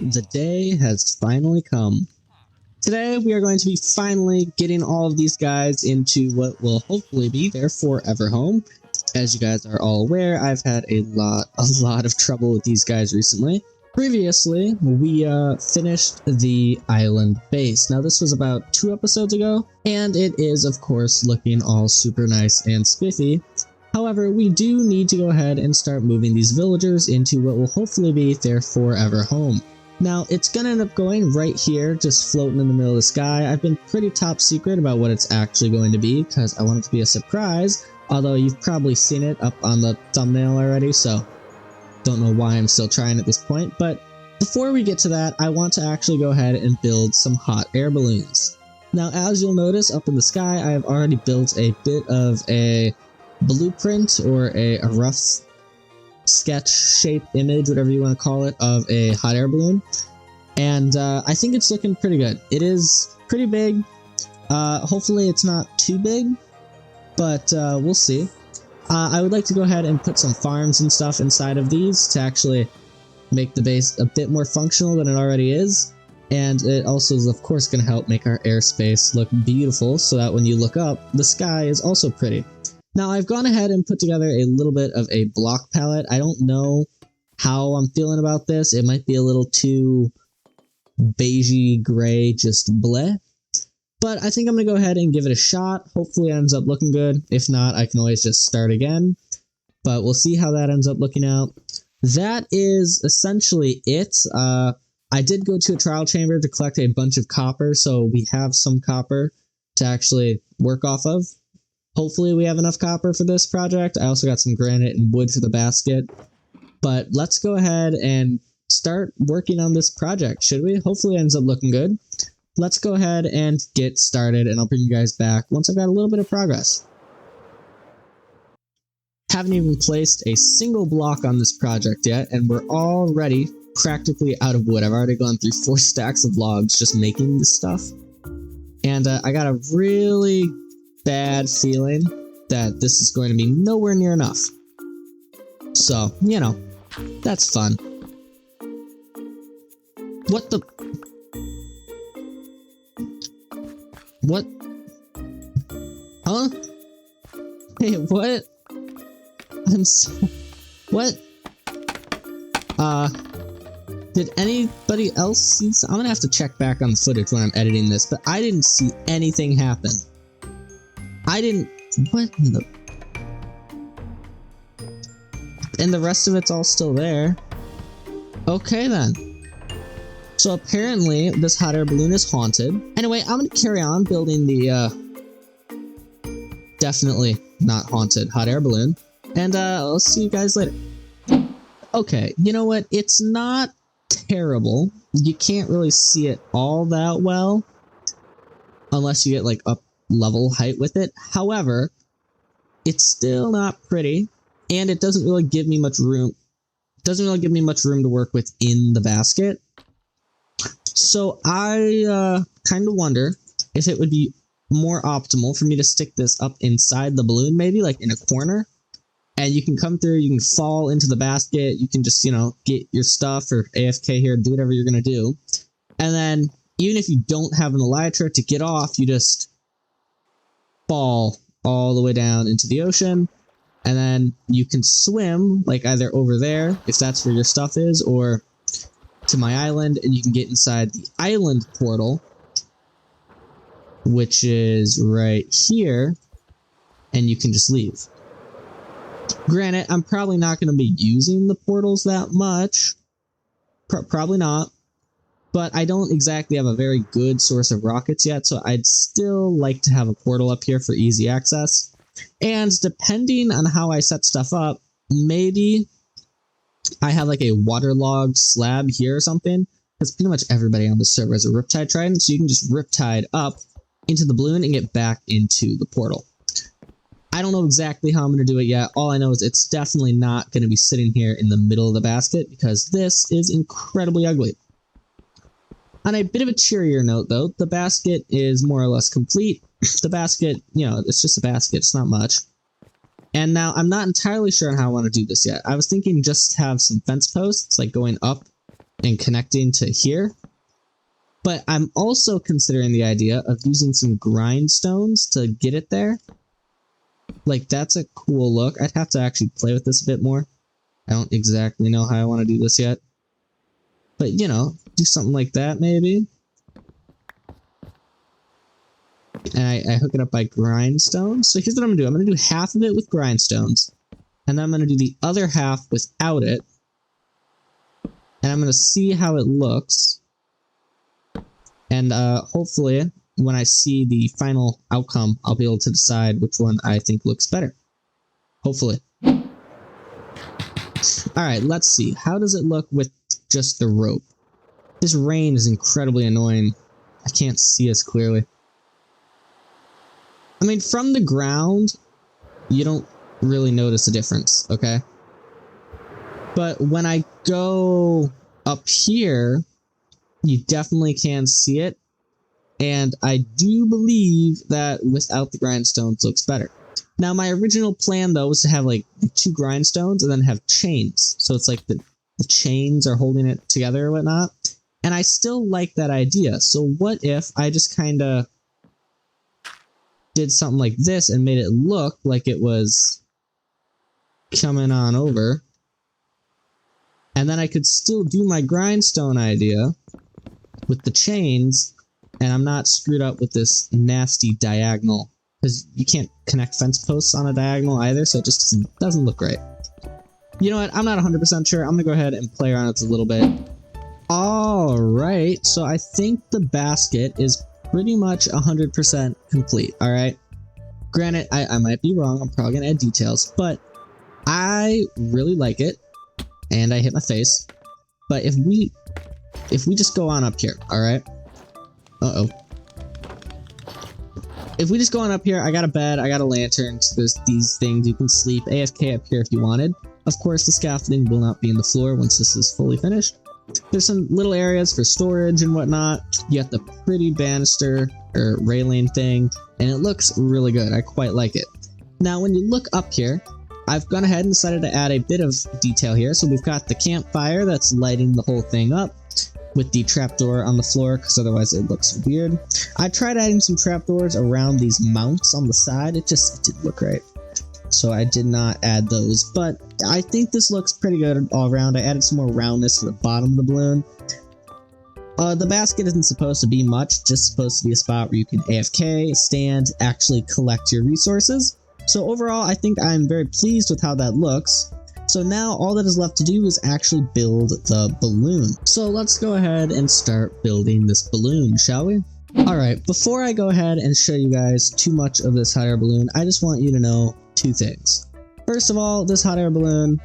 The day has finally come. Today we are going to be finally getting all of these guys into what will hopefully be their forever home. As you guys are all aware, I've had a lot of trouble with these guys recently. Previously, we finished the island base. Now this was about 2 episodes ago, and it is of course looking all super nice and spiffy. However, we do need to go ahead and start moving these villagers into what will hopefully be their forever home. Now, it's gonna end up going right here, just floating in the middle of the sky. I've been pretty top secret about what it's actually going to be, because I want it to be a surprise, although you've probably seen it up on the thumbnail already, so don't know why I'm still trying at this point. But before we get to that, I want to actually go ahead and build some hot air balloons. Now, as you'll notice up in the sky, I have already built a bit of a blueprint, or a rough sketch shape image, whatever you want to call it, of a hot air balloon, and I think it's looking pretty good. It is pretty big. Hopefully it's not too big, but we'll see. I would like to go ahead and put some farms and stuff inside of these to actually make the base a bit more functional than it already is, and it also is of course going to help make our airspace look beautiful, so that when you look up, the sky is also pretty. Now, I've gone ahead and put together a little bit of a block palette. I don't know how I'm feeling about this. It might be a little too beigey gray, just bleh. But I think I'm going to go ahead and give it a shot. Hopefully it ends up looking good. If not, I can always just start again. But we'll see how that ends up looking out. That is essentially it. I did go to a trial chamber to collect a bunch of copper, so we have some copper to actually work off of. Hopefully we have enough copper for this project. I also got some granite and wood for the basket. But let's go ahead and start working on this project, should we? Hopefully it ends up looking good. Let's go ahead and get started, and I'll bring you guys back once I've got a little bit of progress. Haven't even placed a single block on this project yet, and we're already practically out of wood. I've already gone through 4 stacks of logs just making this stuff. And I got a really bad feeling that this is going to be nowhere near enough. So, you know, that's fun. What the... What? Huh? Hey, what? I'm so... What? Did anybody else see... I'm gonna have to check back on the footage when I'm editing this, but I didn't see anything happen. I didn't... What in the... And the rest of it's all still there. Okay then. So apparently this hot air balloon is haunted. Anyway, I'm gonna carry on building the definitely not haunted hot air balloon. And I'll see you guys later. Okay, you know what? It's not terrible. You can't really see it all that well. Unless you get like up level height with it. However, it's still not pretty, and it doesn't really give me much room. Doesn't really give me much room to work with in the basket. So I kind of wonder if it would be more optimal for me to stick this up inside the balloon, maybe like in a corner, and you can come through, you can fall into the basket, you can just, you know, get your stuff or AFK here, do whatever you're gonna do, and then even if you don't have an elytra to get off, you just fall all the way down into the ocean, and then you can swim like either over there if that's where your stuff is, or to my island, and you can get inside the island portal, which is right here, and you can just leave. Granted, I'm probably not going to be using the portals that much, probably not. But I don't exactly have a very good source of rockets yet, so I'd still like to have a portal up here for easy access. And depending on how I set stuff up, maybe I have like a waterlogged slab here or something, because pretty much everybody on the server has a Riptide Trident, so you can just Riptide up into the balloon and get back into the portal. I don't know exactly how I'm going to do it yet. All I know is it's definitely not going to be sitting here in the middle of the basket, because this is incredibly ugly. On a bit of a cheerier note, though, the basket is more or less complete. The basket, you know, it's just a basket, it's not much. And now I'm not entirely sure on how I want to do this yet. I was thinking just have some fence posts, like going up and connecting to here. But I'm also considering the idea of using some grindstones to get it there. Like, that's a cool look. I'd have to actually play with this a bit more. I don't exactly know how I want to do this yet. But, you know, do something like that, maybe. And I hook it up by grindstones. So here's what I'm going to do. I'm going to do half of it with grindstones. And then I'm going to do the other half without it. And I'm going to see how it looks. And hopefully, when I see the final outcome, I'll be able to decide which one I think looks better. Hopefully. Alright, let's see. How does it look with just the rope? This rain is incredibly annoying. I can't see as clearly. I mean, from the ground, you don't really notice a difference, okay? But when I go up here, you definitely can see it. And I do believe that without the grindstones looks better. Now, my original plan, though, was to have, like, 2 grindstones and then have chains. So it's like the chains are holding it together or whatnot. And I still like that idea. So what if I just kind of did something like this and made it look like it was coming on over? And then I could still do my grindstone idea with the chains, and I'm not screwed up with this nasty diagonal. Because you can't connect fence posts on a diagonal either, so it just doesn't look right. You know what? I'm not 100% sure. I'm going to go ahead and play around with it a little bit. Alright, so I think the basket is pretty much 100% complete, alright? Granted, I might be wrong. I'm probably going to add details, but I really like it. And I hit my face. But if we just go on up here, alright? Uh-oh. If we just go on up here, I got a bed, I got a lantern, so there's these things, you can sleep AFK up here if you wanted. Of course, the scaffolding will not be in the floor once this is fully finished. There's some little areas for storage and whatnot. You got the pretty banister, or railing thing, and it looks really good, I quite like it. Now, when you look up here, I've gone ahead and decided to add a bit of detail here. So we've got the campfire that's lighting the whole thing up, with the trapdoor on the floor, because otherwise it looks weird. I tried adding some trapdoors around these mounts on the side. It didn't look right. So I did not add those, but I think this looks pretty good all around. I added some more roundness to the bottom of the balloon. The basket isn't supposed to be much, just supposed to be a spot where you can AFK, stand, actually collect your resources. So overall, I think I'm very pleased with how that looks. So now all that is left to do is actually build the balloon. So let's go ahead and start building this balloon, shall we? Alright, before I go ahead and show you guys too much of this hot air balloon, I just want you to know 2 things. First of all, this hot air balloon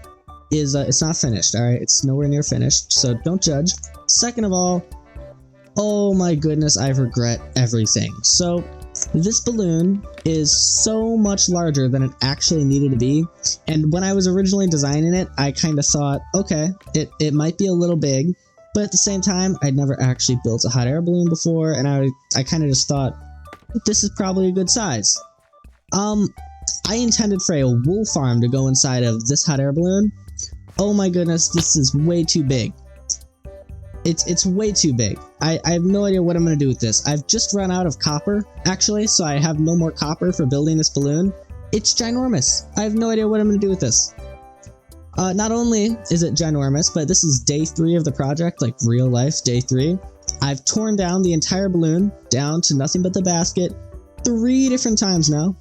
is, it's not finished, alright? It's nowhere near finished, so don't judge. Second of all, oh my goodness, I regret everything. So, this balloon is so much larger than it actually needed to be, and when I was originally designing it, I kind of thought, okay, it might be a little big, but at the same time, I'd never actually built a hot air balloon before, and I kind of just thought, this is probably a good size. I intended for a wool farm to go inside of this hot air balloon. Oh my goodness, this is way too big. It's way too big. I have no idea what I'm going to do with this. I've just run out of copper, actually, so I have no more copper for building this balloon. It's ginormous. I have no idea what I'm going to do with this. Not only is it ginormous, but this is day 3 of the project, like real life, day 3. I've torn down the entire balloon, down to nothing but the basket, 3 different times now.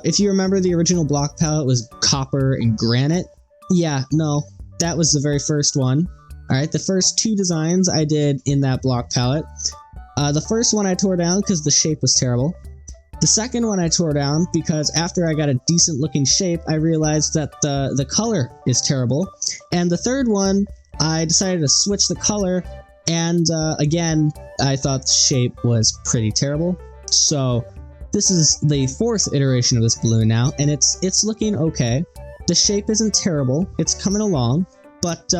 If you remember, the original block palette was copper and granite. Yeah, no, that was the very first one. Alright, the first 2 designs I did in that block palette. The first one I tore down because the shape was terrible. The second one I tore down because after I got a decent looking shape, I realized that the color is terrible. And the third one, I decided to switch the color, and again, I thought the shape was pretty terrible. So this is the 4th iteration of this balloon now, and it's looking okay. The shape isn't terrible, it's coming along, but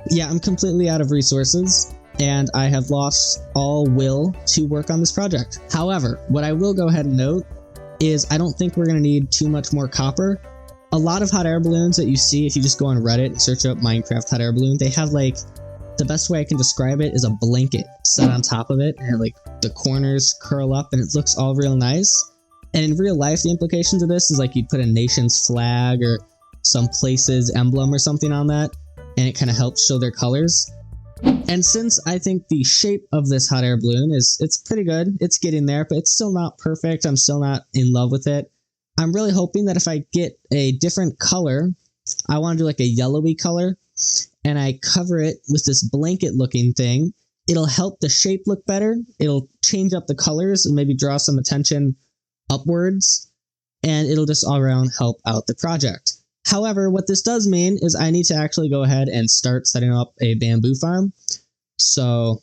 yeah, I'm completely out of resources, and I have lost all will to work on this project. However, what I will go ahead and note is I don't think we're going to need too much more copper. A lot of hot air balloons that you see, if you just go on Reddit and search up Minecraft hot air balloon, they have like the best way I can describe it is a blanket set on top of it, and like the corners curl up and it looks all real nice. And in real life, the implications of this is like you'd put a nation's flag or some place's emblem or something on that, and it kind of helps show their colors. And since I think the shape of this hot air balloon it's pretty good, it's getting there, but it's still not perfect. I'm still not in love with it. I'm really hoping that if I get a different color, I want to do like a yellowy color, and I cover it with this blanket looking thing, it'll help the shape look better. It'll change up the colors and maybe draw some attention upwards, and it'll just all around help out the project. However, what this does mean is I need to actually go ahead and start setting up a bamboo farm. So,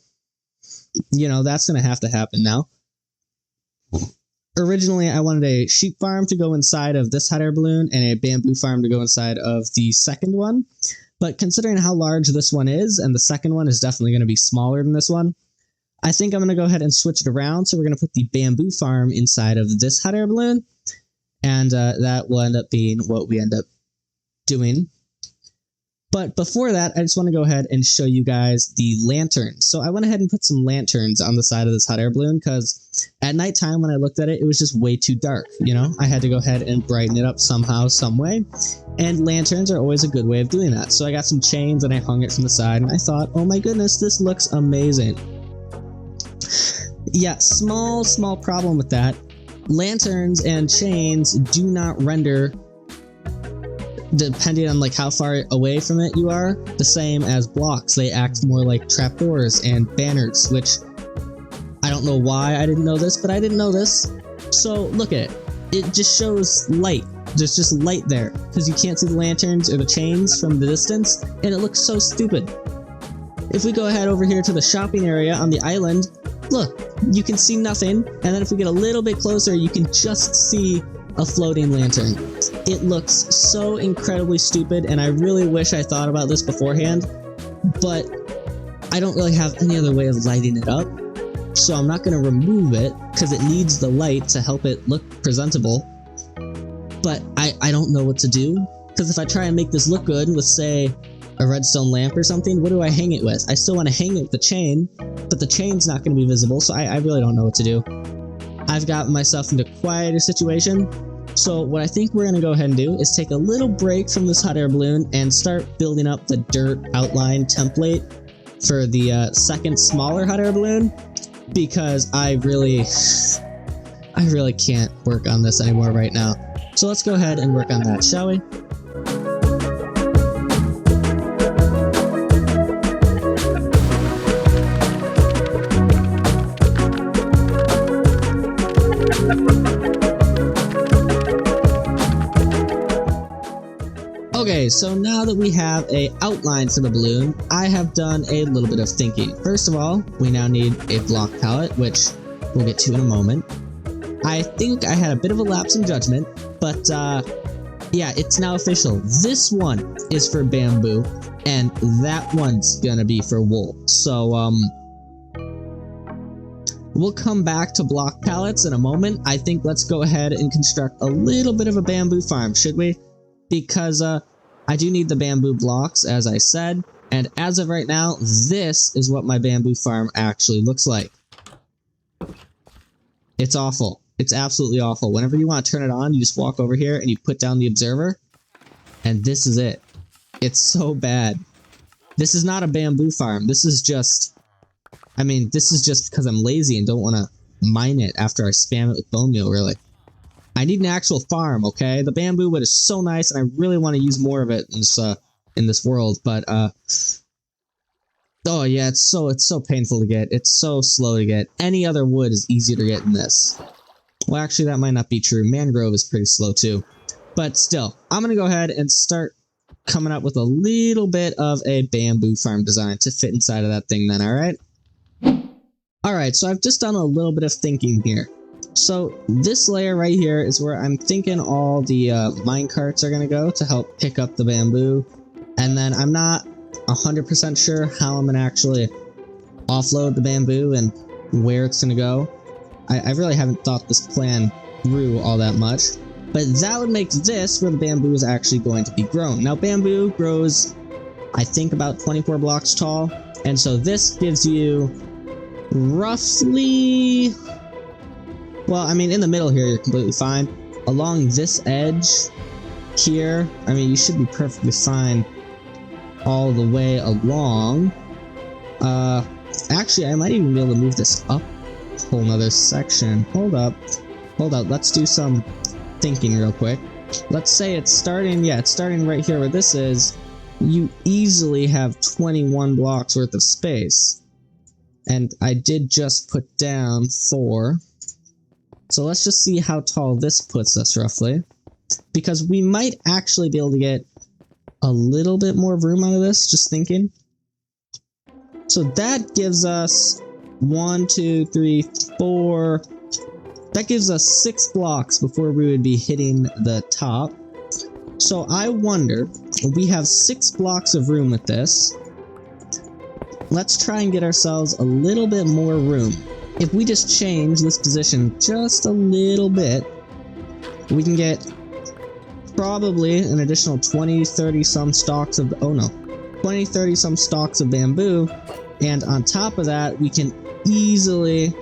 that's going to have to happen now. Originally, I wanted a sheep farm to go inside of this hot air balloon and a bamboo farm to go inside of the second one. But considering how large this one is, and the second one is definitely going to be smaller than this one, I think I'm going to go ahead and switch it around. So we're going to put the bamboo farm inside of this hot air balloon, and that will end up being what we end up doing. But before that, I just want to go ahead and show you guys the lanterns. So I went ahead and put some lanterns on the side of this hot air balloon because at nighttime when I looked at it, it was just way too dark. I had to go ahead and brighten it up somehow, some way. And lanterns are always a good way of doing that. So I got some chains and I hung it from the side, and I thought, oh my goodness, this looks amazing. Yeah, small problem with that. Lanterns and chains do not render, depending on like how far away from it you are, the same as blocks. They act more like trapdoors and banners, which I don't know why I didn't know this, but I didn't know this. So look at it. It just shows light. There's just light there because you can't see the lanterns or the chains from the distance, and it looks so stupid. If we go ahead over here to the shopping area on the island, look, you can see nothing, and then if we get a little bit closer, you can just see a floating lantern. It looks so incredibly stupid, and I really wish I thought about this beforehand, but I don't really have any other way of lighting it up, so I'm not going to remove it because it needs the light to help it look presentable. But I don't know what to do, because if I try and make this look good with, say, a redstone lamp or something, what do I hang it with? I still want to hang it with the chain, but the chain's not going to be visible, so I really don't know what to do. I've gotten myself into quite a situation, so what I think we're going to go ahead and do is take a little break from this hot air balloon and start building up the dirt outline template for the second smaller hot air balloon, because I really can't work on this anymore right now. So let's go ahead and work on that, shall we? Okay, so now that we have an outline for the balloon, I have done a little bit of thinking. First of all, we now need a block palette, which we'll get to in a moment. I think I had a bit of a lapse in judgment, but yeah, it's now official. This one is for bamboo, and that one's gonna be for wool. So, we'll come back to block palettes in a moment. I think let's go ahead and construct a little bit of a bamboo farm, should we? Because, I do need the bamboo blocks, as I said, and as of right now, this is what my bamboo farm actually looks like. It's awful. It's absolutely awful. Whenever you want to turn it on, you just walk over here and you put down the observer, and this is it. It's so bad. This is not a bamboo farm. This is just... this is just because I'm lazy and don't want to mine it after I spam it with bone meal, really. I need an actual farm, okay? The bamboo wood is so nice, and I really want to use more of it in this world, but, oh yeah, it's so painful to get. It's so slow to get. Any other wood is easier to get than this. Well, actually, that might not be true. Mangrove is pretty slow, too. But still, I'm gonna go ahead and start coming up with a little bit of a bamboo farm design to fit inside of that thing then, alright? Alright, so I've just done a little bit of thinking here. So this layer right here is where I'm thinking all the mine carts are going to go to help pick up the bamboo. And then I'm not 100% sure how I'm going to actually offload the bamboo and where it's going to go. I really haven't thought this plan through all that much. But that would make this where the bamboo is actually going to be grown. Now bamboo grows, I think, about 24 blocks tall. And so this gives you roughly, well, I mean, in the middle here, you're completely fine. Along this edge here, I mean, you should be perfectly fine all the way along. Actually, I might even be able to move this up a whole nother section. Hold up, let's do some thinking real quick. Let's say it's starting, yeah, it's starting right here where this is. You easily have 21 blocks worth of space. And I did just put down 4. So let's just see how tall this puts us roughly. Because we might actually be able to get a little bit more room out of this, just thinking. So that gives us 1, 2, 3, 4. That gives us 6 blocks before we would be hitting the top. So I wonder, we have 6 blocks of room with this. Let's try and get ourselves a little bit more room. If we just change this position just a little bit, we can get probably an additional 20, 30 some stalks of, 20, 30 some stalks of bamboo. And on top of that, we can easily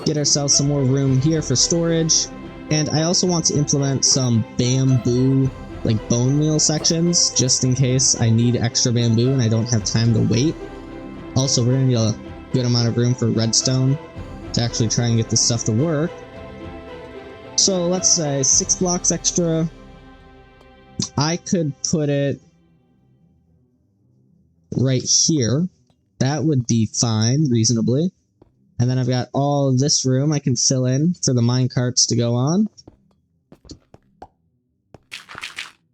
get ourselves some more room here for storage. And I also want to implement some bamboo, like bone meal sections, just in case I need extra bamboo and I don't have time to wait. Also, we're gonna need a good amount of room for redstone to actually try and get this stuff to work. So let's say 6 blocks extra. I could put it right here. That would be fine, reasonably. And then I've got all of this room I can fill in for the minecarts to go on.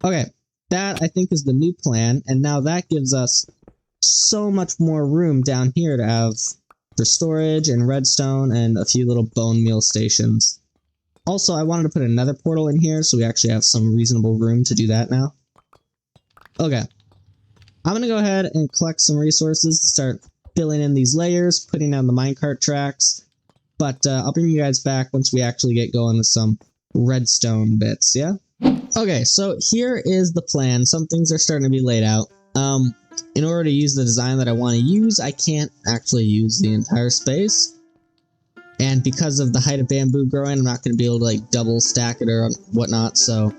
Okay, that I think is the new plan, and now that gives us so much more room down here to have for storage and redstone and a few little bone meal stations. Also, I wanted to put another portal in here, so we actually have some reasonable room to do that now. Okay. I'm going to go ahead and collect some resources to start filling in these layers, putting down the minecart tracks, but I'll bring you guys back once we actually get going with some redstone bits, yeah? Okay, so here is the plan. Some things are starting to be laid out. In order to use the design that I want to use, I can't actually use the entire space. And because of the height of bamboo growing, I'm not going to be able to like double stack it or whatnot, so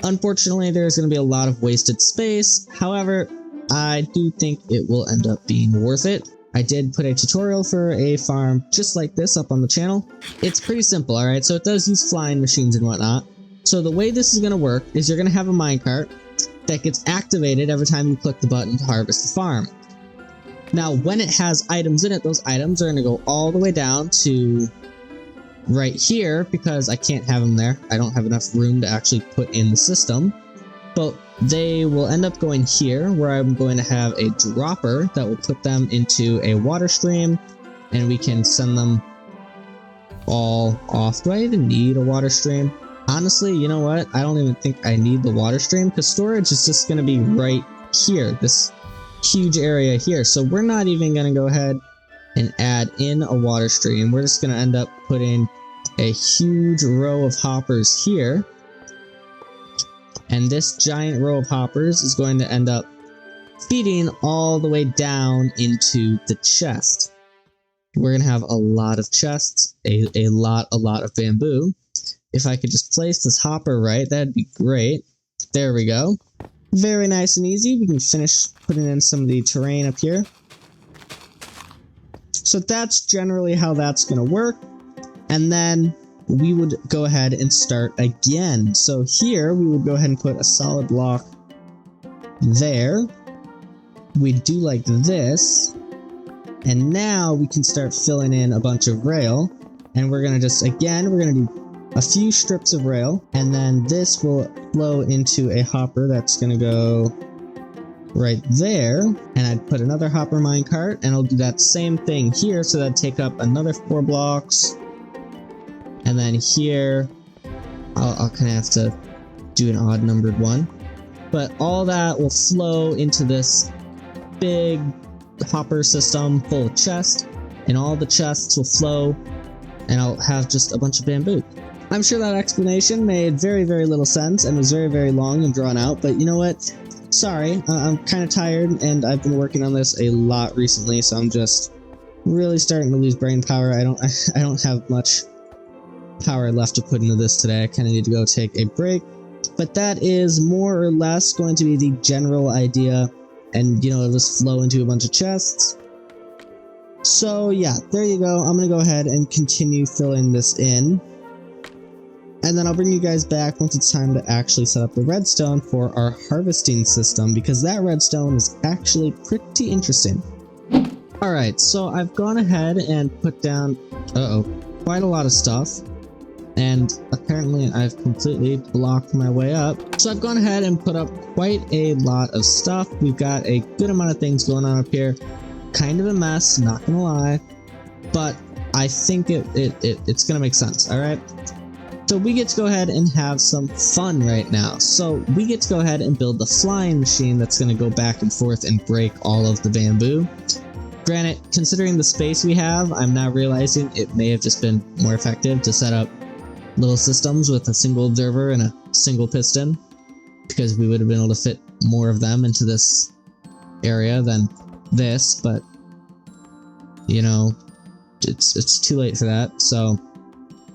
unfortunately there's going to be a lot of wasted space. However, I do think it will end up being worth it. I did put a tutorial for a farm just like this up on the channel. It's pretty simple, alright? So it does use flying machines and whatnot. So the way this is going to work is you're going to have a minecart that gets activated every time you click the button to harvest the farm. Now, when it has items in it, those items are going to go all the way down to right here because I can't have them there. I don't have enough room to actually put in the system. But they will end up going here where I'm going to have a dropper that will put them into a water stream and we can send them all off. Do I even need a water stream? Honestly, you know what? I don't even think I need the water stream because storage is just going to be right here, this huge area here. So we're not even going to go ahead and add in a water stream. We're just going to end up putting a huge row of hoppers here. And this giant row of hoppers is going to end up feeding all the way down into the chest. We're going to have a lot of chests, a lot of bamboo. If I could just place this hopper right, that'd be great. There we go. Very nice and easy. We can finish putting in some of the terrain up here. So that's generally how that's going to work. And then we would go ahead and start again. So here we would go ahead and put a solid block there. We'd do like this. And now we can start filling in a bunch of rail. And we're going to just, again, we're going to do a few strips of rail. And then this will flow into a hopper that's going to go right there. And I'd put another hopper minecart and I'll do that same thing here. So that'd take up another 4 blocks. And then here, I'll kind of have to do an odd numbered one. But all that will flow into this big hopper system full of chests. And all the chests will flow and I'll have just a bunch of bamboo. I'm sure that explanation made very, very little sense and was very, very long and drawn out. But you know what? Sorry, I'm kind of tired, and I've been working on this a lot recently, so I'm just really starting to lose brain power. I don't have much power left to put into this today. I kind of need to go take a break. But that is more or less going to be the general idea, and you know, it'll just flow into a bunch of chests. So yeah, there you go. I'm gonna go ahead and continue filling this in, and then I'll bring you guys back once it's time to actually set up the redstone for our harvesting system, because that redstone is actually pretty interesting. Alright, so I've gone ahead and put down, quite a lot of stuff. And apparently I've completely blocked my way up. So I've gone ahead and put up quite a lot of stuff. We've got a good amount of things going on up here. Kind of a mess, not gonna lie. But I think it's gonna make sense, alright? So we get to go ahead and have some fun right now. So we get to go ahead and build the flying machine that's gonna go back and forth and break all of the bamboo. Granted, considering the space we have, I'm now realizing it may have just been more effective to set up little systems with a single observer and a single piston, because we would have been able to fit more of them into this area than this, but you know, it's too late for that, so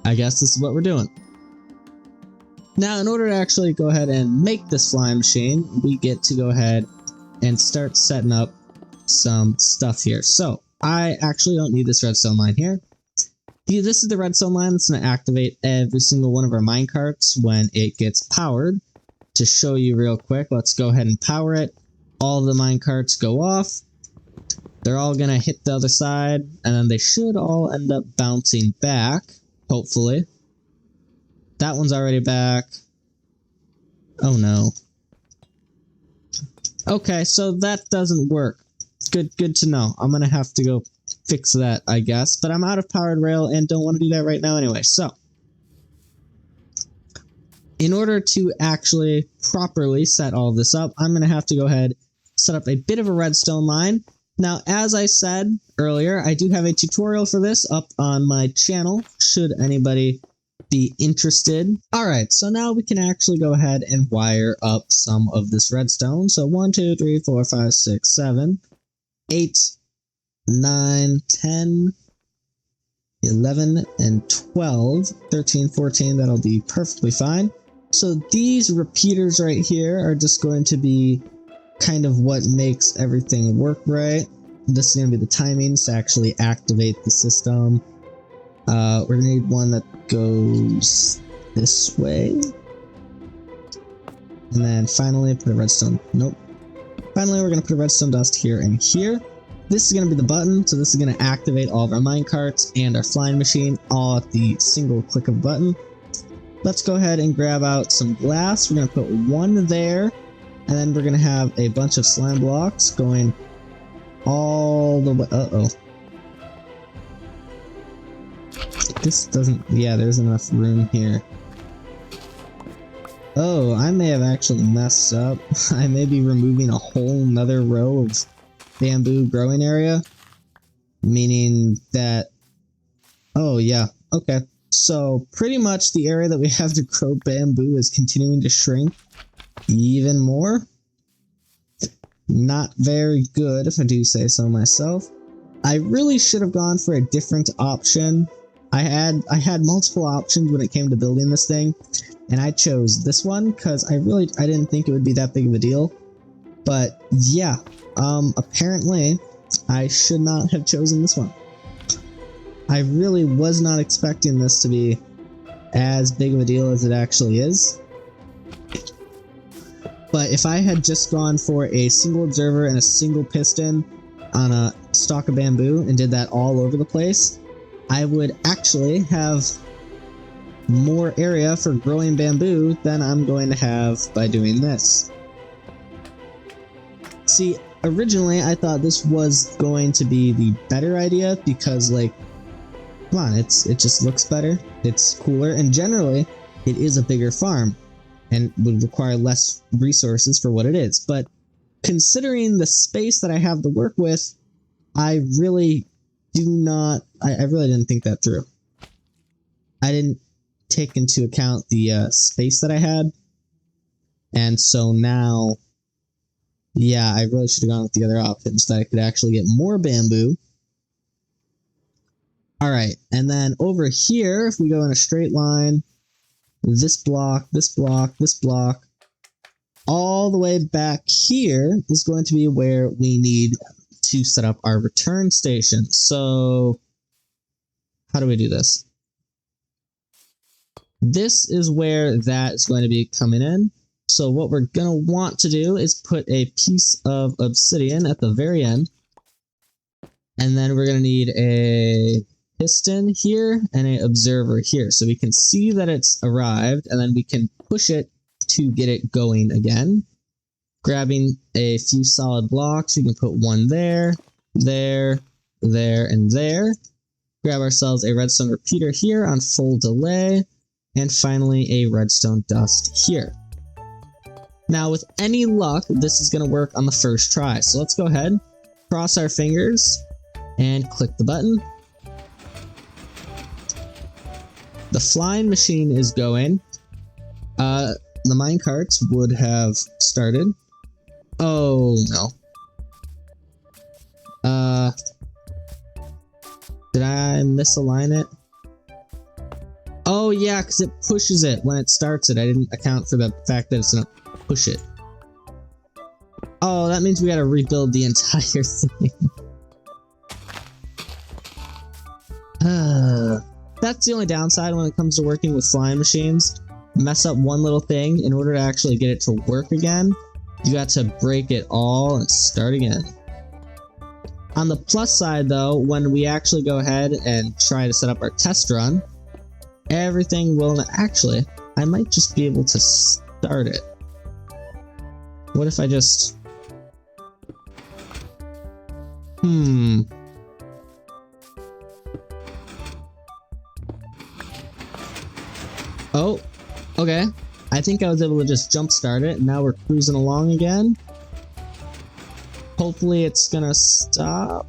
I guess this is what we're doing. Now, in order to actually go ahead and make this flying machine, we get to go ahead and start setting up some stuff here. So I actually don't need this redstone line here. This is the redstone line that's going to activate every single one of our minecarts when it gets powered. To show you real quick, let's go ahead and power it. All of the minecarts go off. They're all going to hit the other side, and then they should all end up bouncing back, hopefully. That one's already back. Oh no. Okay, so that doesn't work. Good to know. I'm going to have to go fix that, I guess, but I'm out of powered rail and don't want to do that right now anyway. So in order to actually properly set all of this up, I'm going to have to go ahead, set up a bit of a redstone line. Now, as I said earlier, I do have a tutorial for this up on my channel, should anybody be interested. Alright, so now we can actually go ahead and wire up some of this redstone. So 1, 2, 3, 4, 5, 6, 7, 8, 9, 10, 11, and 12, 13, 14, that'll be perfectly fine. So these repeaters right here are just going to be kind of what makes everything work right. This is going to be the timings to actually activate the system. We're going to need one that goes this way. And then finally put a redstone, nope. Finally, we're going to put a redstone dust here and here. This is going to be the button, so this is going to activate all of our minecarts and our flying machine all at the single click of a button. Let's go ahead and grab out some glass. We're going to put one there, and then we're going to have a bunch of slime blocks going all the way. Uh-oh. This doesn't, yeah, there's enough room here. Oh, I may have actually messed up. I may be removing a whole nother row of bamboo growing area, meaning that, oh yeah, okay. So pretty much the area that we have to grow bamboo is continuing to shrink even more. Not very good, if I do say so myself. I really should have gone for a different option. I had multiple options when it came to building this thing, and I chose this one because I didn't think it would be that big of a deal. But yeah, apparently I should not have chosen this one. I really was not expecting this to be as big of a deal as it actually is. But if I had just gone for a single observer and a single piston on a stalk of bamboo and did that all over the place, I would actually have more area for growing bamboo than I'm going to have by doing this. See, originally I thought this was going to be the better idea because, like, come on, it just looks better, it's cooler, and generally it is a bigger farm and would require less resources for what it is. But considering the space that I have to work with, I really do not, I really didn't think that through. I didn't take into account the space that I had, and so now Yeah, I really should have gone with the other option so that I could actually get more bamboo. Alright, and then over here, if we go in a straight line, this block, this block, this block, all the way back here is going to be where we need to set up our return station. So, how do we do this? This is where that is going to be coming in. So what we're going to want to do is put a piece of obsidian at the very end. And then we're going to need a piston here and an observer here. So we can see that it's arrived, and then we can push it to get it going again. Grabbing a few solid blocks, we can put one there, there, there, and there. Grab ourselves a redstone repeater here on full delay. And finally a redstone dust here. Now with any luck, this is going to work on the first try. So let's go ahead, cross our fingers, and click the button. The flying machine is going. The minecarts would have started. Oh no. Did I misalign it? Oh yeah, because it pushes it when it starts it. I didn't account for the fact that it's gonna push it. Oh, that means we gotta rebuild the entire thing. That's the only downside when it comes to working with flying machines. Mess up one little thing, in order to actually get it to work again, you got to break it all and start again. On the plus side though, when we actually go ahead and try to set up our test run, everything will actually, I might just be able to start it. What if I just... Oh, okay. I think I was able to just jump start it, and now we're cruising along again. Hopefully it's gonna stop.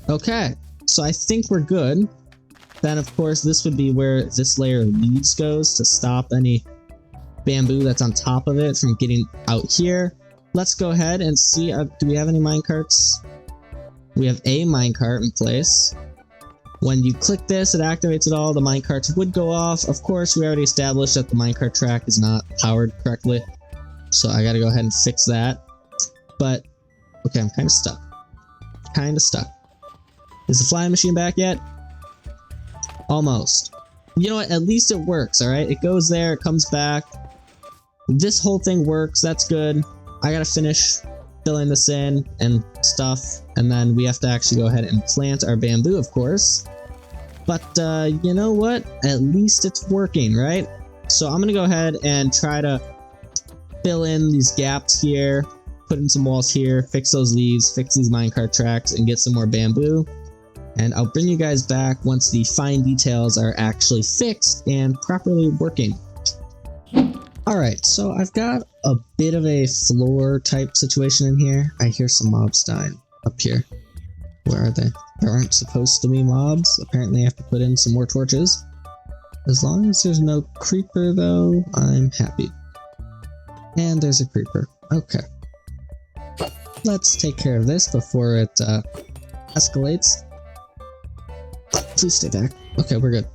Okay. So I think we're good. Then of course this would be where this layer of leaves goes to stop any bamboo that's on top of it from getting out here. Let's go ahead and see, do we have any minecarts? We have a minecart in place. When you click this, it activates it all. The minecarts would go off. Of course, we already established that the minecart track is not powered correctly. So I gotta go ahead and fix that. But, okay, I'm kind of stuck. Is the flying machine back yet? Almost. You know what? At least it works, alright? It goes there, it comes back. This whole thing works, that's good. I gotta finish filling this in and stuff, and then we have to actually go ahead and plant our bamboo, of course. But, you know what? At least it's working, right? So I'm gonna go ahead and try to fill in these gaps here, put in some walls here, fix those leaves, fix these minecart tracks, and get some more bamboo. And I'll bring you guys back once the fine details are actually fixed and properly working. Alright, so I've got a bit of a floor type situation in here. I hear some mobs dying up here. Where are they? There aren't supposed to be mobs. Apparently I have to put in some more torches. As long as there's no creeper though, I'm happy. And there's a creeper. Okay. Let's take care of this before it escalates. Please stay back. Okay, we're good.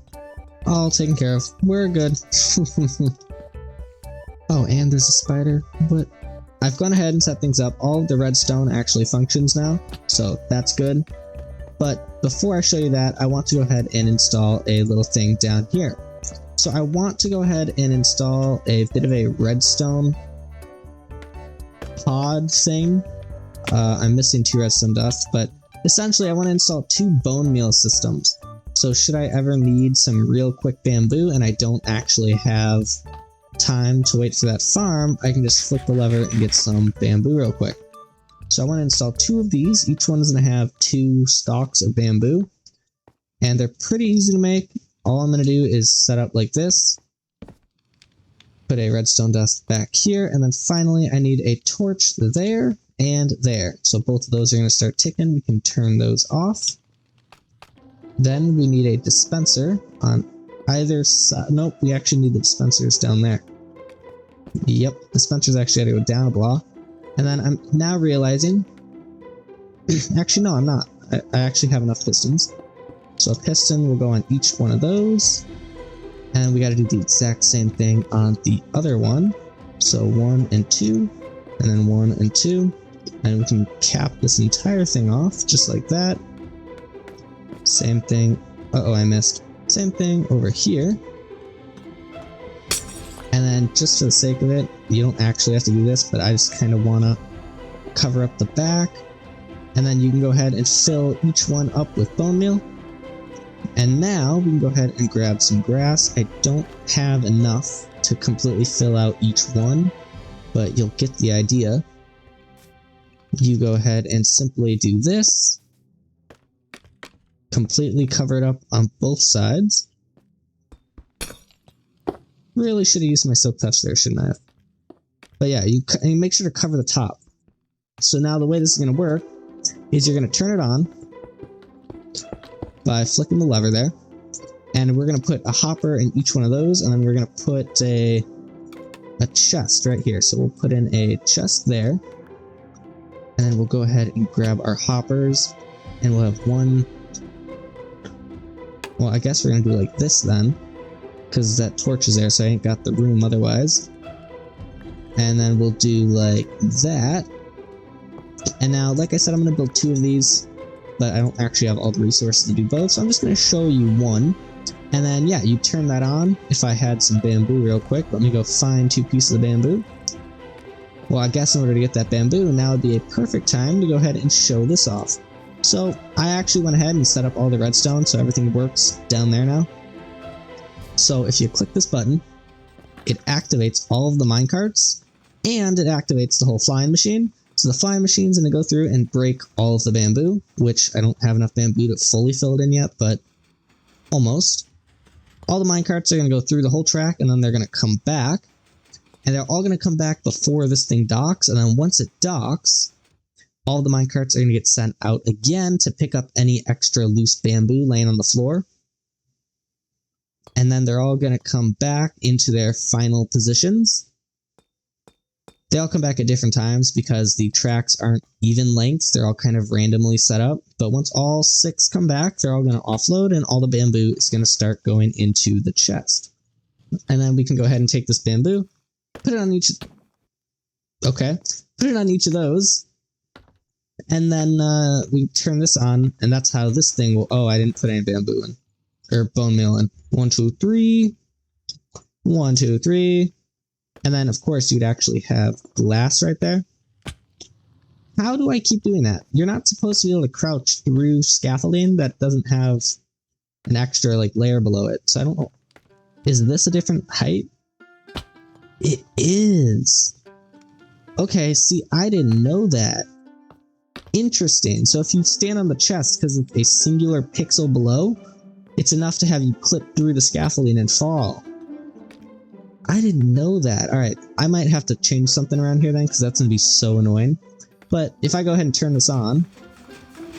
All taken care of. We're good. Oh, and there's a spider. What? I've gone ahead and set things up. All of the redstone actually functions now, so that's good. But before I show you that, I want to go ahead and install a little thing down here. So I want to go ahead and install a bit of a redstone pod thing. I'm missing 2 redstone dust, but essentially I want to install 2 bone meal systems. So should I ever need some real quick bamboo and I don't actually have time to wait for that farm, I can just flick the lever and get some bamboo real quick. So I want to install 2 of these. Each one is going to have 2 stalks of bamboo, and they're pretty easy to make. All I'm going to do is set up like this, put a redstone dust back here, and then finally I need a torch there and there. So both of those are going to start ticking. We can turn those off. Then we need a dispenser on either side. Nope, we actually need the dispensers down there. Yep, the dispenser's actually got to go down a block. And then I'm now realizing, actually no, I'm not. I actually have enough pistons. So a piston will go on each one of those. And we got to do the exact same thing on the other one. So 1 and 2, and then 1 and 2. And we can cap this entire thing off just like that. Same thing. Uh-oh, I missed. Same thing over here. And then just for the sake of it, you don't actually have to do this, but I just kind of want to cover up the back. And then you can go ahead and fill each one up with bone meal. And now we can go ahead and grab some grass. I don't have enough to completely fill out each one, but you'll get the idea. You go ahead and simply do this. Completely cover it up on both sides. Really should have used my silk touch there, shouldn't I have? But yeah, you make sure to cover the top. So now the way this is going to work is you're going to turn it on by flicking the lever there. And we're going to put a hopper in each one of those, and then we're going to put a chest right here. So we'll put in a chest there. And then we'll go ahead and grab our hoppers, and we'll have one. Well, I guess we're going to do like this then, because that torch is there, so I ain't got the room otherwise. And then we'll do like that. And now, like I said, I'm going to build 2 of these, but I don't actually have all the resources to do both, so I'm just going to show you one. And then, yeah, you turn that on. If I had some bamboo real quick, let me go find 2 pieces of bamboo. Well, I guess in order to get that bamboo, now would be a perfect time to go ahead and show this off. So, I actually went ahead and set up all the redstone, so everything works down there now. So, if you click this button, it activates all of the minecarts, and it activates the whole flying machine. So the flying machine's going to go through and break all of the bamboo, which I don't have enough bamboo to fully fill it in yet, but almost. All the minecarts are going to go through the whole track, and then they're going to come back. And they're all going to come back before this thing docks, and then once it docks, all of the minecarts are going to get sent out again to pick up any extra loose bamboo laying on the floor. And then they're all going to come back into their final positions. They all come back at different times because the tracks aren't even lengths. They're all kind of randomly set up. But once all 6 come back, they're all going to offload, and all the bamboo is going to start going into the chest. And then we can go ahead and take this bamboo, put it on each... Okay. Put it on each of those. And then we turn this on, and that's how this thing will... Oh, I didn't put any bamboo in. Or bone meal in. 1, 2, 3. 1, 2, 3. And then, of course, you'd actually have glass right there. How do I keep doing that? You're not supposed to be able to crouch through scaffolding that doesn't have an extra, like, layer below it. So I don't know. Is this a different height? It is. Okay, see, I didn't know that. Interesting. So if you stand on the chest because it's a singular pixel below, it's enough to have you clip through the scaffolding and fall. I didn't know that. Alright, I might have to change something around here then, because that's going to be so annoying. But if I go ahead and turn this on,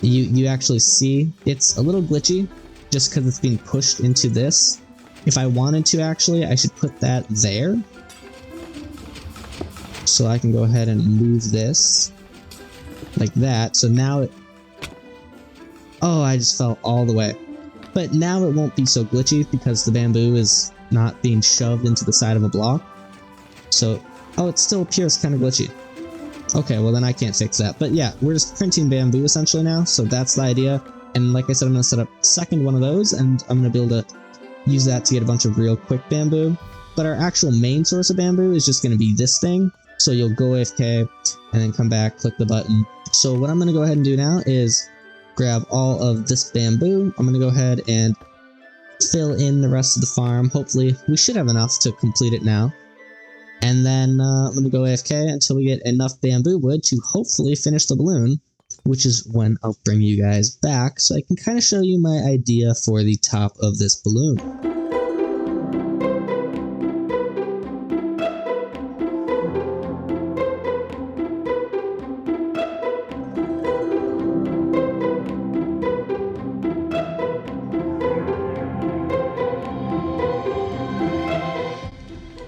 you actually see it's a little glitchy, just because it's being pushed into this. If I wanted to, actually, I should put that there. So I can go ahead and move this like that. So now it... Oh, I just fell all the way. But now it won't be so glitchy because the bamboo is not being shoved into the side of a block. So, oh, it still appears kind of glitchy. Okay, well then I can't fix that. But yeah, we're just printing bamboo essentially now, so that's the idea. And like I said, I'm going to set up a second one of those, and I'm going to be able to use that to get a bunch of real quick bamboo. But our actual main source of bamboo is just going to be this thing. So you'll go AFK, and then come back, click the button. So what I'm going to go ahead and do now is grab all of this bamboo. I'm going to go ahead and fill in the rest of the farm. Hopefully, we should have enough to complete it now. And then let me go AFK until we get enough bamboo wood to hopefully finish the balloon, which is when I'll bring you guys back so I can kind of show you my idea for the top of this balloon.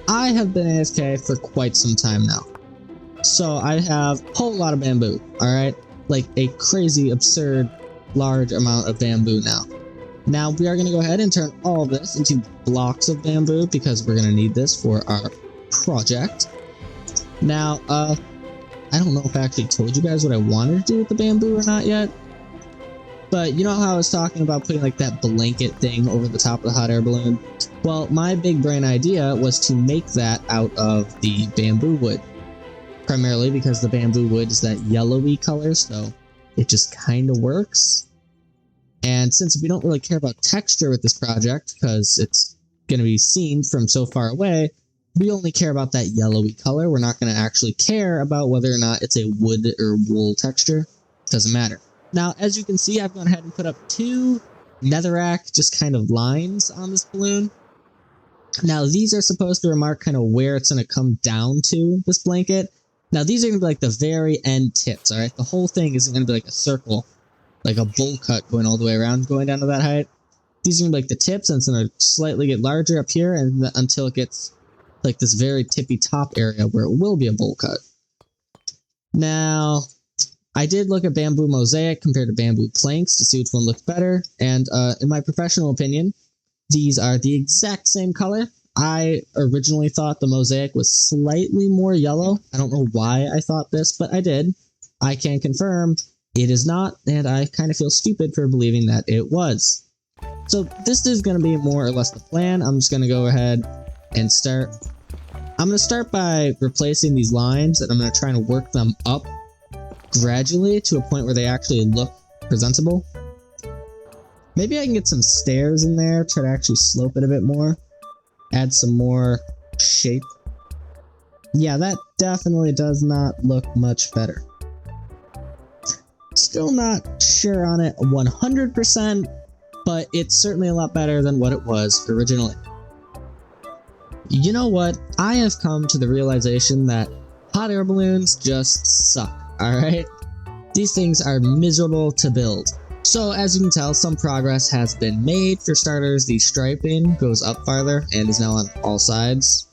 I have been AFK for quite some time now. So I have a whole lot of bamboo, alright? Like a crazy, absurd, large amount of bamboo now. Now we are going to go ahead and turn all of this into blocks of bamboo because we're going to need this for our project. Now, I don't know if I actually told you guys what I wanted to do with the bamboo or not yet. But you know how I was talking about putting like that blanket thing over the top of the hot air balloon? Well, my big brain idea was to make that out of the bamboo wood. Primarily because the bamboo wood is that yellowy color, so it just kind of works. And since we don't really care about texture with this project, because it's going to be seen from so far away, we only care about that yellowy color. We're not going to actually care about whether or not it's a wood or wool texture. Doesn't matter. Now, as you can see, I've gone ahead and put up 2 netherrack just kind of lines on this balloon. Now, these are supposed to remark kind of where it's going to come down to, this blanket. Now, these are going to be like the very end tips, alright? The whole thing isn't going to be like a circle, like a bowl cut going all the way around, going down to that height. These are going to be like the tips, and it's going to slightly get larger up here and until it gets like this very tippy top area where it will be a bowl cut. Now, I did look at bamboo mosaic compared to bamboo planks to see which one looked better, and in my professional opinion, these are the exact same color. I originally thought the mosaic was slightly more yellow. I don't know why I thought this, but I did. I can confirm it is not, and I kind of feel stupid for believing that it was. So this is going to be more or less the plan. I'm just going to go ahead and start. I'm going to start by replacing these lines, and I'm going to try and work them up gradually to a point where they actually look presentable. Maybe I can get some stairs in there, try to actually slope it a bit more, add some more shape. Yeah, that definitely does not look much better. Still not sure on it 100%, but it's certainly a lot better than what it was originally. You know what? I have come to the realization that hot air balloons just suck, alright? These things are miserable to build. So as you can tell, some progress has been made. For starters, the striping goes up farther and is now on all sides.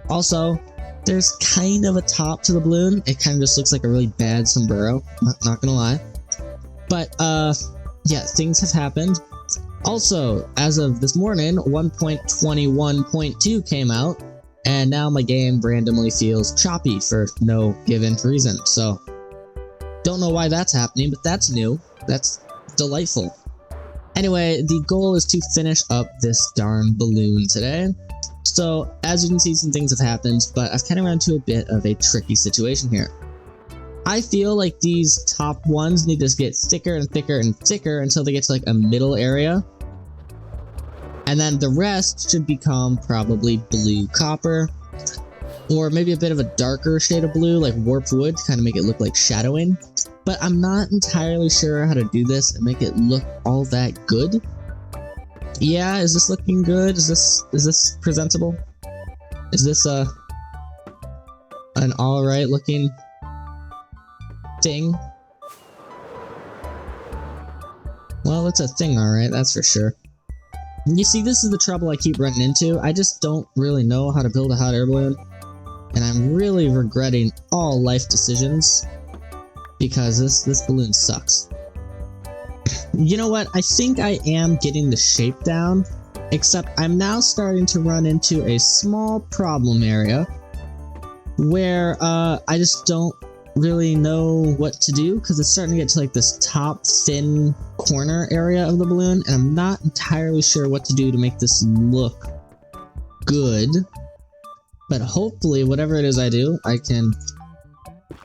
Also, there's kind of a top to the balloon. It kind of just looks like a really bad sombrero, not gonna lie. But, yeah, things have happened. Also, as of this morning, 1.21.2 came out, and now my game randomly feels choppy for no given reason. So, don't know why that's happening, but that's new. That's delightful. Anyway, the goal is to finish up this darn balloon today. So, as you can see, some things have happened, but I've kind of run into a bit of a tricky situation here. I feel like these top ones need to get thicker and thicker and thicker until they get to like a middle area. And then the rest should become probably blue copper, or maybe a bit of a darker shade of blue like warped wood to kind of make it look like shadowing. But I'm not entirely sure how to do this and make it look all that good. Yeah, is this looking good? Is this presentable? Is this an alright looking thing? Well, it's a thing, alright, that's for sure. You see, this is the trouble I keep running into. I just don't really know how to build a hot air balloon, and I'm really regretting all life decisions because this balloon sucks. You know what? I think I am getting the shape down, except I'm now starting to run into a small problem area where I just don't really know what to do because it's starting to get to like this top thin corner area of the balloon, and I'm not entirely sure what to do to make this look good. But hopefully, whatever it is I do, I can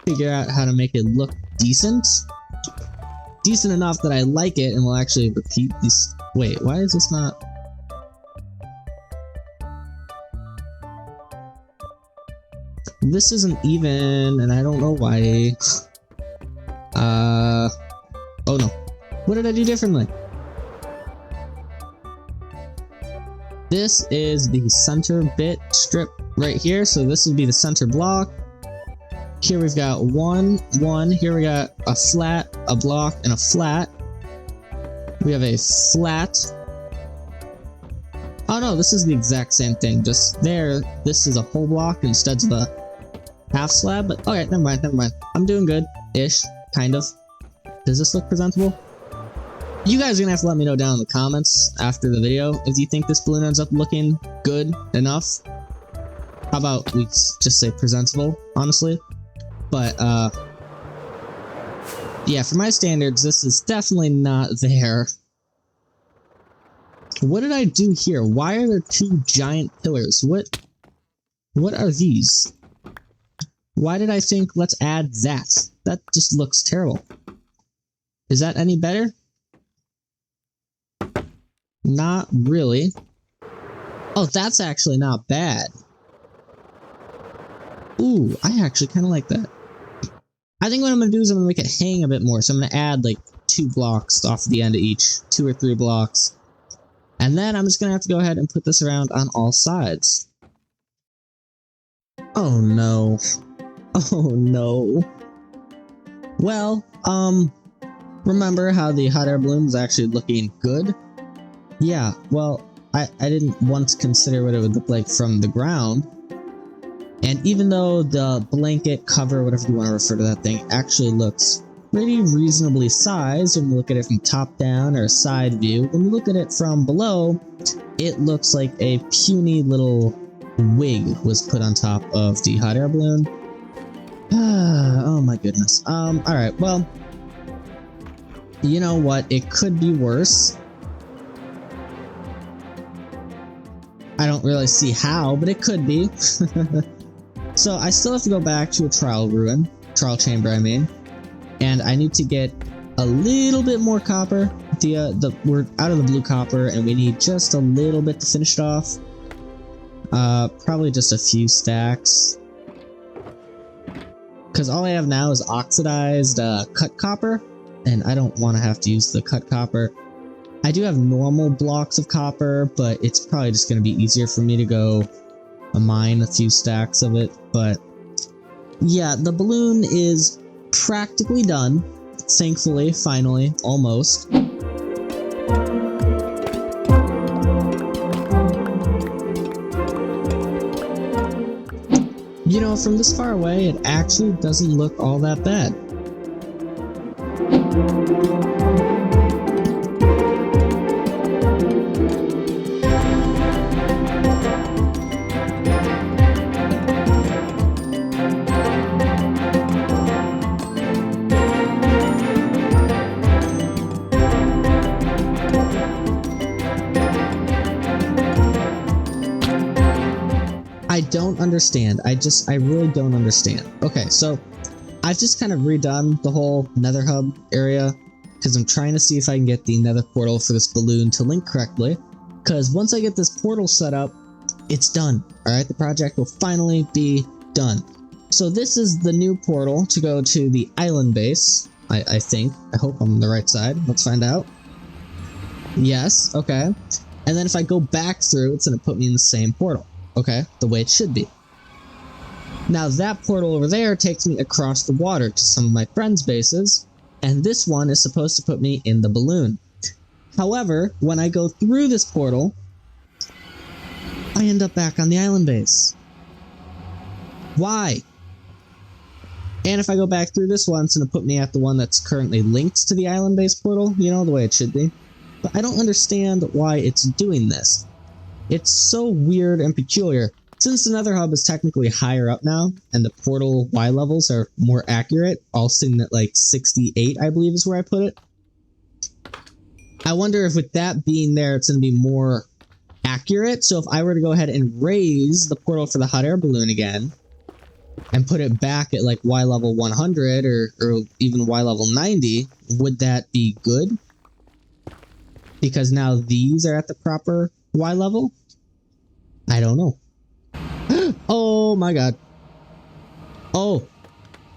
figure out how to make it look decent. Decent enough that I like it and will actually repeat these. Wait, why is this not? This isn't even, and I don't know why. Oh no. What did I do differently? This is the center bit strip right here, so this would be the center block. Here we've got one, here we got a flat, a block, and a flat. We have a flat. Oh no, this is the exact same thing. Just there, this is a whole block instead of a half slab. But okay, never mind, never mind. I'm doing good-ish, kind of. Does this look presentable? You guys are gonna have to let me know down in the comments after the video if you think this balloon ends up looking good enough. How about we just say presentable, honestly? But, yeah, for my standards, this is definitely not there. What did I do here? Why are there two giant pillars? What are these? Why did I think, let's add that? That just looks terrible. Is that any better? Not really. Oh, that's actually not bad. Ooh, I actually kind of like that. I think what I'm going to do is I'm going to make it hang a bit more. So I'm going to add like 2 blocks off the end of each. 2 or 3 blocks. And then I'm just going to have to go ahead and put this around on all sides. Oh no. Oh no. Well, remember how the hot air balloon was actually looking good? Yeah, well, I didn't once consider what it would look like from the ground. And even though the blanket, cover, whatever you want to refer to that thing, actually looks pretty reasonably sized when you look at it from top down or side view, when you look at it from below, it looks like a puny little wig was put on top of the hot air balloon. Oh my goodness. Alright, well, you know what? It could be worse. I don't really see how, but it could be. So I still have to go back to a trial chamber, I mean, and I need to get a little bit more copper. We're out of the blue copper, and we need just a little bit to finish it off. Probably just a few stacks, because all I have now is oxidized cut copper, and I don't want to have to use the cut copper. I do have normal blocks of copper, but it's probably just going to be easier for me to go mine a few stacks of it. But yeah, the balloon is practically done. Thankfully, finally, almost. You know, from this far away, it actually doesn't look all that bad. I don't understand. I really don't understand. Okay, so I've just kind of redone the whole nether hub area because I'm trying to see if I can get the nether portal for this balloon to link correctly, because once I get this portal set up, it's done. Alright, the project will finally be done. So this is the new portal to go to the island base, I think. I hope I'm on the right side. Let's find out. Yes, okay. And then if I go back through, it's going to put me in the same portal. Okay, the way it should be. Now that portal over there takes me across the water to some of my friends' bases, and this one is supposed to put me in the balloon. However, when I go through this portal, I end up back on the island base. Why? And if I go back through this one, it's going to put me at the one that's currently linked to the island base portal, you know, the way it should be. But I don't understand why it's doing this. It's so weird and peculiar. Since the nether hub is technically higher up now, and the portal Y levels are more accurate, all sitting at like 68, I believe is where I put it. I wonder if with that being there, it's going to be more accurate. So if I were to go ahead and raise the portal for the hot air balloon again, and put it back at like Y level 100 or even Y level 90, would that be good? Because now these are at the proper Y level? I don't know. Oh my god. Oh.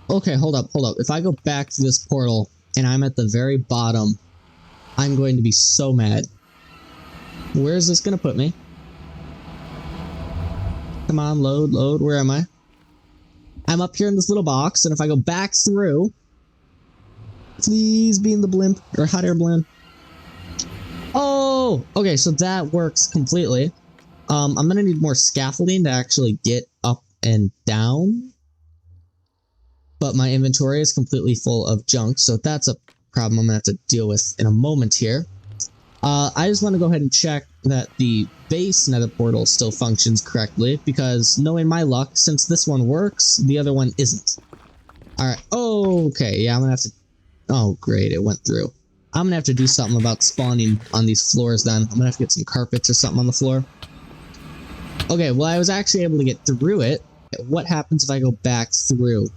Okay, hold up. If I go back to this portal and I'm at the very bottom, I'm going to be so mad. Where is this going to put me? Come on, load. Where am I? I'm up here in this little box, and if I go back through, please be in the blimp, or hot air balloon. Oh! Okay, so that works completely. I'm gonna need more scaffolding to actually get up and down. But my inventory is completely full of junk, so that's a problem I'm gonna have to deal with in a moment here. I just want to go ahead and check that the base nether portal still functions correctly, because knowing my luck, since this one works, the other one isn't. Alright, okay, yeah, I'm gonna have to... Oh, great, it went through. I'm gonna have to do something about spawning on these floors then. I'm gonna have to get some carpets or something on the floor. Okay, well, I was actually able to get through it. What happens if I go back through?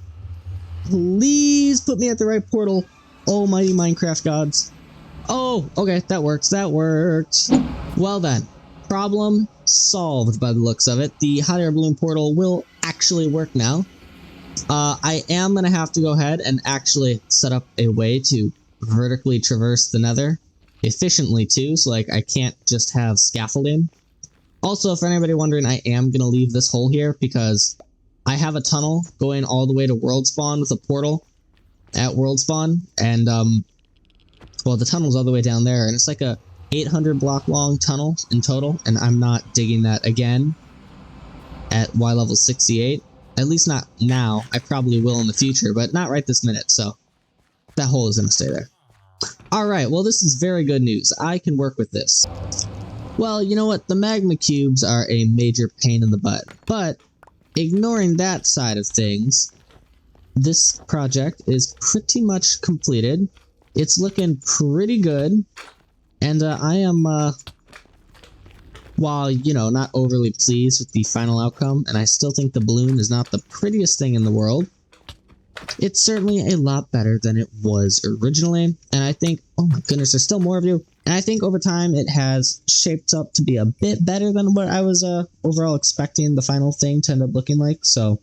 Please put me at the right portal. Almighty Minecraft gods. Oh, okay, that works, that worked. Well then, problem solved by the looks of it. The hot air balloon portal will actually work now. I am going to have to go ahead and actually set up a way to vertically traverse the nether efficiently too, so like I can't just have scaffolding. Also, for anybody wondering, I am going to leave this hole here because I have a tunnel going all the way to world spawn with a portal at world spawn, and well, the tunnel's all the way down there, and it's like a 800 block long tunnel in total, and I'm not digging that again at Y level 68. At least not now. I probably will in the future, but not right this minute, so that hole is going to stay there. Alright, well, this is very good news. I can work with this. Well, you know what? The magma cubes are a major pain in the butt, but ignoring that side of things, this project is pretty much completed. It's looking pretty good, and I am, while, you know, not overly pleased with the final outcome, and I still think the balloon is not the prettiest thing in the world, it's certainly a lot better than it was originally, and I think, oh my goodness, there's still more of you, and I think over time it has shaped up to be a bit better than what I was overall expecting the final thing to end up looking like, so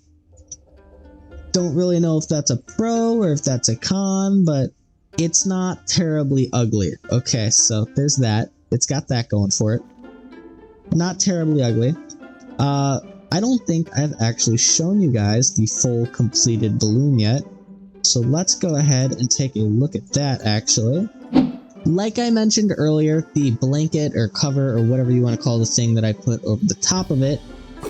don't really know if that's a pro or if that's a con, but it's not terribly ugly. Okay, so there's that. It's got that going for it. Not terribly ugly. I don't think I've actually shown you guys the full completed balloon yet. So let's go ahead and take a look at that, actually. Like I mentioned earlier, the blanket or cover or whatever you want to call the thing that I put over the top of it,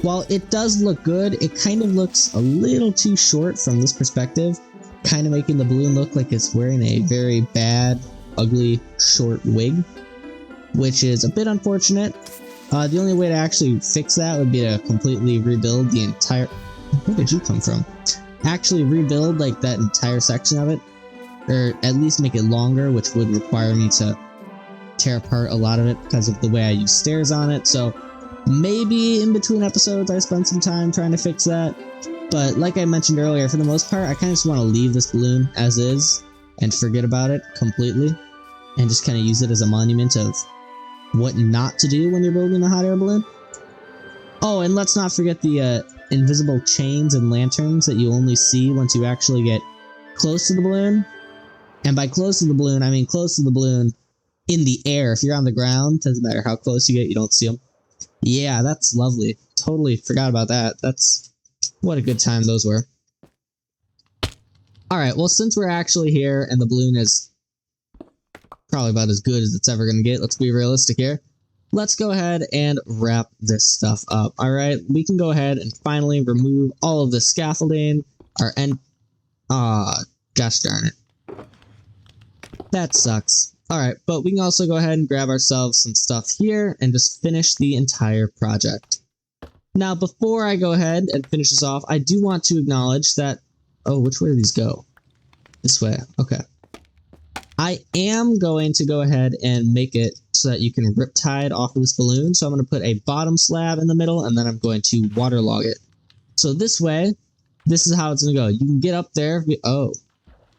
while it does look good, it kind of looks a little too short from this perspective, kind of making the balloon look like it's wearing a very bad, ugly, short wig, which is a bit unfortunate. The only way to actually fix that would be to completely rebuild the entire... Where did you come from? Actually rebuild, like, that entire section of it, or at least make it longer, which would require me to tear apart a lot of it because of the way I use stairs on it, so maybe in between episodes I spend some time trying to fix that. But like I mentioned earlier, for the most part, I kind of just want to leave this balloon as is and forget about it completely and just kind of use it as a monument of what not to do when you're building a hot air balloon. Oh, and let's not forget the invisible chains and lanterns that you only see once you actually get close to the balloon. And by close to the balloon, I mean close to the balloon in the air. If you're on the ground, doesn't matter how close you get, you don't see them. Yeah, that's lovely. Totally forgot about that. That's... what a good time those were. Alright, well, since we're actually here and the balloon is probably about as good as it's ever going to get, let's be realistic here, let's go ahead and wrap this stuff up. Alright, we can go ahead and finally remove all of the scaffolding, gosh darn it. That sucks. Alright, but we can also go ahead and grab ourselves some stuff here and just finish the entire project. Now, before I go ahead and finish this off, I do want to acknowledge that... Oh, which way do these go? This way. Okay. I am going to go ahead and make it so that you can riptide off of this balloon. So I'm going to put a bottom slab in the middle, and then I'm going to waterlog it. So this way, this is how it's going to go. You can get up there. Oh,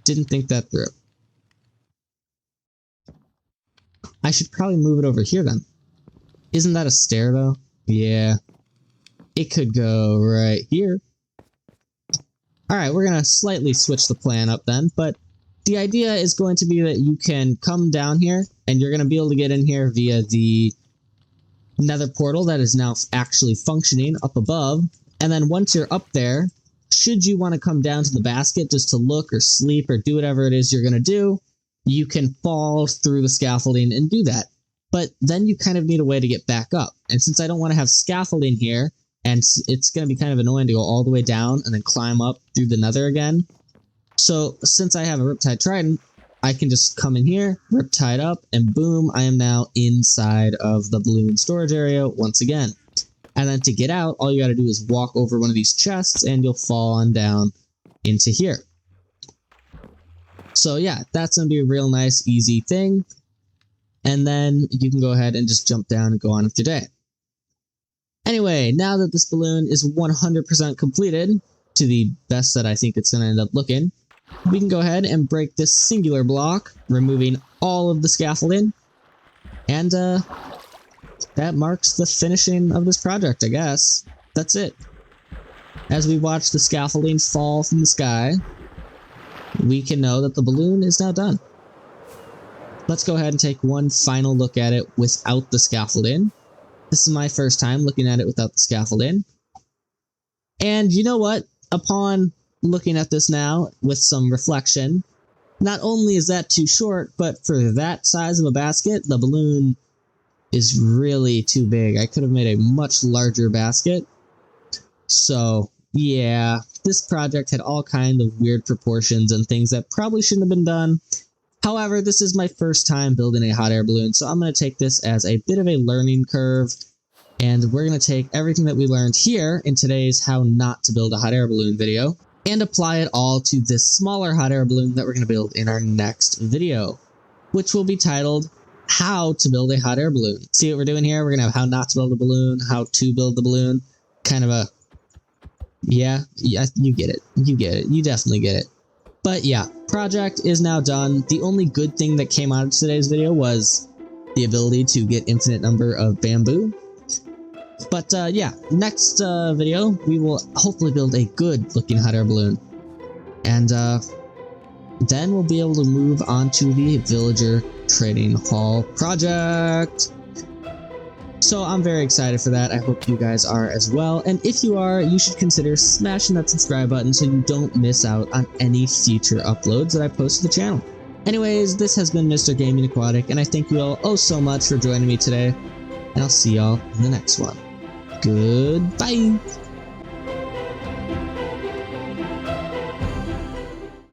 didn't think that through. I should probably move it over here then. Isn't that a stair, though? Yeah. It could go right here. Alright, we're going to slightly switch the plan up then, but the idea is going to be that you can come down here, and you're going to be able to get in here via the nether portal that is now actually functioning up above, and then once you're up there, should you want to come down to the basket just to look or sleep or do whatever it is you're going to do, you can fall through the scaffolding and do that. but then you kind of need a way to get back up. And since I don't want to have scaffolding here, and it's going to be kind of annoying to go all the way down and then climb up through the nether again. So since I have a Riptide Trident, I can just come in here, Riptide up, and boom, I am now inside of the balloon storage area once again. And then to get out, all you got to do is walk over one of these chests and you'll fall on down into here. So yeah, that's going to be a real nice, easy thing. And then you can go ahead and just jump down and go on with your day. Anyway, now that this balloon is 100% completed, to the best that I think it's going to end up looking, we can go ahead and break this singular block, removing all of the scaffolding. And that marks the finishing of this project, I guess. That's it. As we watch the scaffolding fall from the sky, we can know that the balloon is now done. Let's go ahead and take one final look at it without the scaffolding. This is my first time looking at it without the scaffolding. And you know what? Upon looking at this now with some reflection, not only is that too short, but for that size of a basket, the balloon is really too big. I could have made a much larger basket. So yeah, this project had all kinds of weird proportions and things that probably shouldn't have been done. However, this is my first time building a hot air balloon, so I'm going to take this as a bit of a learning curve, and we're going to take everything that we learned here in today's how not to build a hot air balloon video and apply it all to this smaller hot air balloon that we're going to build in our next video, which will be titled How to Build a Hot Air Balloon. See what we're doing here? We're going to have how not to build a balloon, how to build the balloon, kind of a, yeah, you get it. You get it. You definitely get it. But yeah, project is now done. The only good thing that came out of today's video was the ability to get infinite number of bamboo. But yeah, next video, we will hopefully build a good looking hot air balloon. And then we'll be able to move on to the villager trading hall project. So I'm very excited for that. I hope you guys are as well. And if you are, you should consider smashing that subscribe button so you don't miss out on any future uploads that I post to the channel. Anyways, this has been Mr. Gaming Aquatic, and I thank you all oh so much for joining me today. And I'll see y'all in the next one. Goodbye!